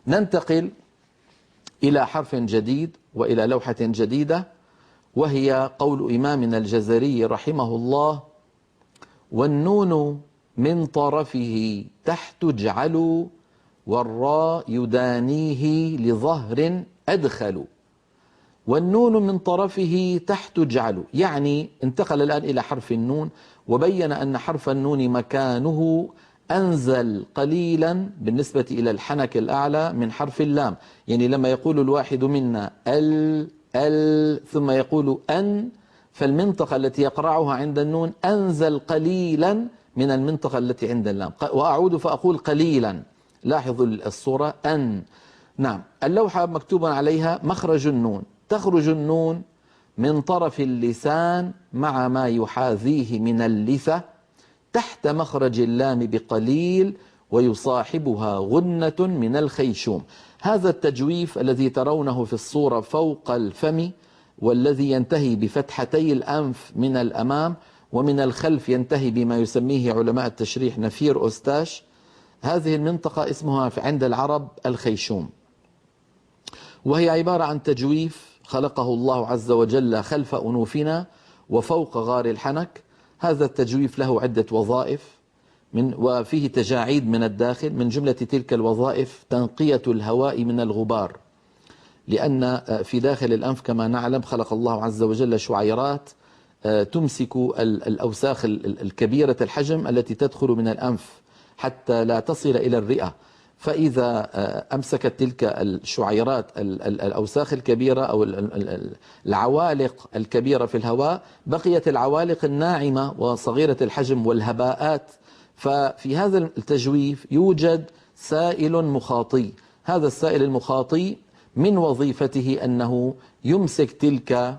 ننتقل إلى حرف جديد وإلى لوحة جديدة، وهي قول إمامنا الجزري رحمه الله: والنون من طرفه تحت اجعلوا والراء يدانيه لظهر أدخل. والنون من طرفه تحت اجعلوا، يعني انتقل الآن إلى حرف النون، وبين أن حرف النون مكانه أنزل قليلا بالنسبة إلى الحنك الأعلى من حرف اللام. يعني لما يقول الواحد منا ثم يقول أن، فالمنطقة التي يقرعها عند النون أنزل قليلا من المنطقة التي عند اللام. وأعود فأقول قليلا. لاحظوا الصورة أن. نعم، اللوحة مكتوب عليها مخرج النون، تخرج النون من طرف اللسان مع ما يحاذيه من اللثة تحت مخرج اللام بقليل، ويصاحبها غنة من الخيشوم. هذا التجويف الذي ترونه في الصورة فوق الفم، والذي ينتهي بفتحتي الأنف من الأمام، ومن الخلف ينتهي بما يسميه علماء التشريح نفير أوستاش، هذه المنطقة اسمها عند العرب الخيشوم، وهي عبارة عن تجويف خلقه الله عز وجل خلف أنوفنا وفوق غار الحنك. هذا التجويف له عدة وظائف، وفيه تجاعيد من الداخل. من جملة تلك الوظائف تنقية الهواء من الغبار، لأن في داخل الأنف كما نعلم خلق الله عز وجل شعيرات تمسك الأوساخ الكبيرة الحجم التي تدخل من الأنف حتى لا تصل إلى الرئة. فإذا أمسكت تلك الشعيرات الأوساخ الكبيرة أو العوالق الكبيرة في الهواء، بقيت العوالق الناعمة وصغيرة الحجم والهباءات. ففي هذا التجويف يوجد سائل مخاطي. هذا السائل المخاطي من وظيفته أنه يمسك تلك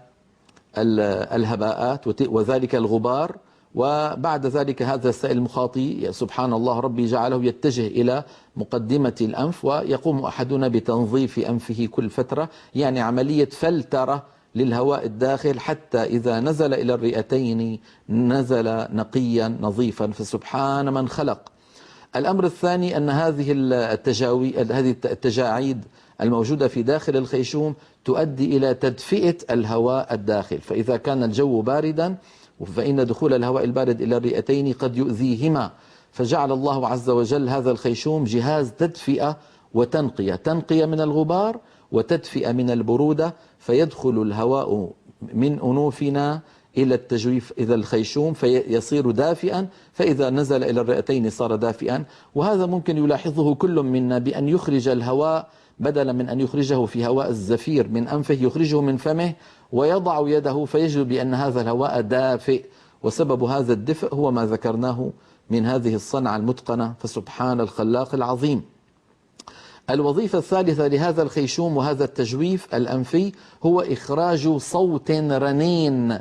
الهباءات وذلك الغبار، وبعد ذلك هذا السائل المخاطي سبحان الله ربي جعله يتجه إلى مقدمة الأنف، ويقوم أحدنا بتنظيف أنفه كل فترة، يعني عملية فلترة للهواء الداخل حتى إذا نزل إلى الرئتين نزل نقيا نظيفا، فسبحان من خلق. الأمر الثاني أن هذه التجاعيد الموجودة في داخل الخيشوم تؤدي إلى تدفئة الهواء الداخل، فإذا كان الجو باردا فإن دخول الهواء البارد إلى الرئتين قد يؤذيهما، فجعل الله عز وجل هذا الخيشوم جهاز تدفئة وتنقية، تنقية من الغبار وتدفئة من البرودة، فيدخل الهواء من أنوفنا إلى التجويف إذا الخيشوم فيصير دافئا، فإذا نزل إلى الرئتين صار دافئا. وهذا ممكن يلاحظه كل منا بأن يخرج الهواء بدلا من أن يخرجه في هواء الزفير من أنفه يخرجه من فمه ويضع يده، فيجد بأن هذا الهواء دافئ، وسبب هذا الدفء هو ما ذكرناه من هذه الصنعة المتقنة، فسبحان الخلاق العظيم. الوظيفة الثالثة لهذا الخيشوم وهذا التجويف الأنفي هو إخراج صوت رنين.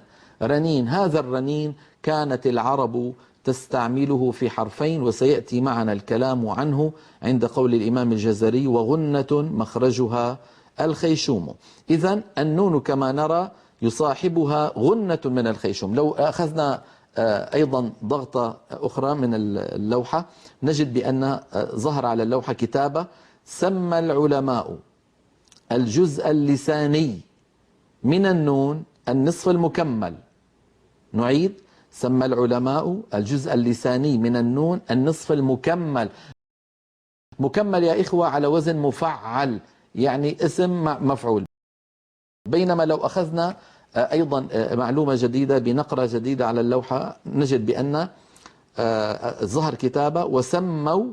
هذا الرنين كانت العرب تستعمله في حرفين، وسيأتي معنا الكلام عنه عند قول الإمام الجزري: وغنة مخرجها الخيشوم. إذن النون كما نرى يصاحبها غنة من الخيشوم. لو أخذنا أيضا ضغطة أخرى من اللوحة نجد بأن ظهر على اللوحة كتابة: سمى العلماء الجزء اللساني من النون النصف المكمل. نعيد: سمى العلماء الجزء اللساني من النون النصف المكمل. مكمل يا إخوة على وزن مفعل، يعني اسم مفعول. بينما لو أخذنا أيضا معلومة جديدة بنقرة جديدة على اللوحة نجد بأن ظهر كتابة: وسموا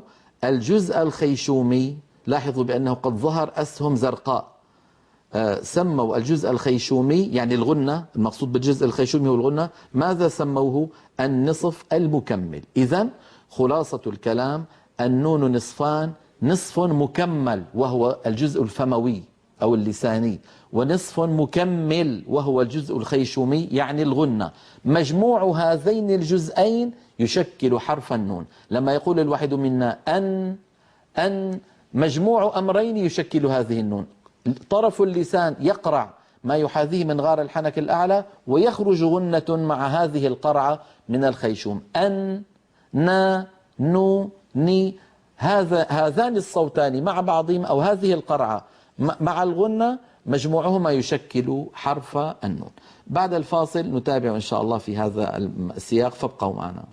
الجزء الخيشومي. لاحظوا بأنه قد ظهر أسهم زرقاء. سموا الجزء الخيشومي يعني الغنة، المقصود بالجزء الخيشومي هو الغنة. ماذا سموه؟ النصف المكمل. إذن خلاصة الكلام: النون نصفان، نصف مكمل وهو الجزء الفموي أو اللساني، ونصف مكمل وهو الجزء الخيشومي يعني الغنة. مجموع هذين الجزئين يشكل حرف النون. لما يقول الواحد منا أن مجموع أمرين يشكل هذه النون: طرف اللسان يقرع ما يحاذيه من غار الحنك الأعلى، ويخرج غنة مع هذه القرعة من الخيشوم. أن، نا، نو، ني. هذان الصوتان مع بعضهم أو هذه القرعة مع الغنة مجموعهما يشكل حرف النون. بعد الفاصل نتابع إن شاء الله في هذا السياق، فابقوا معنا.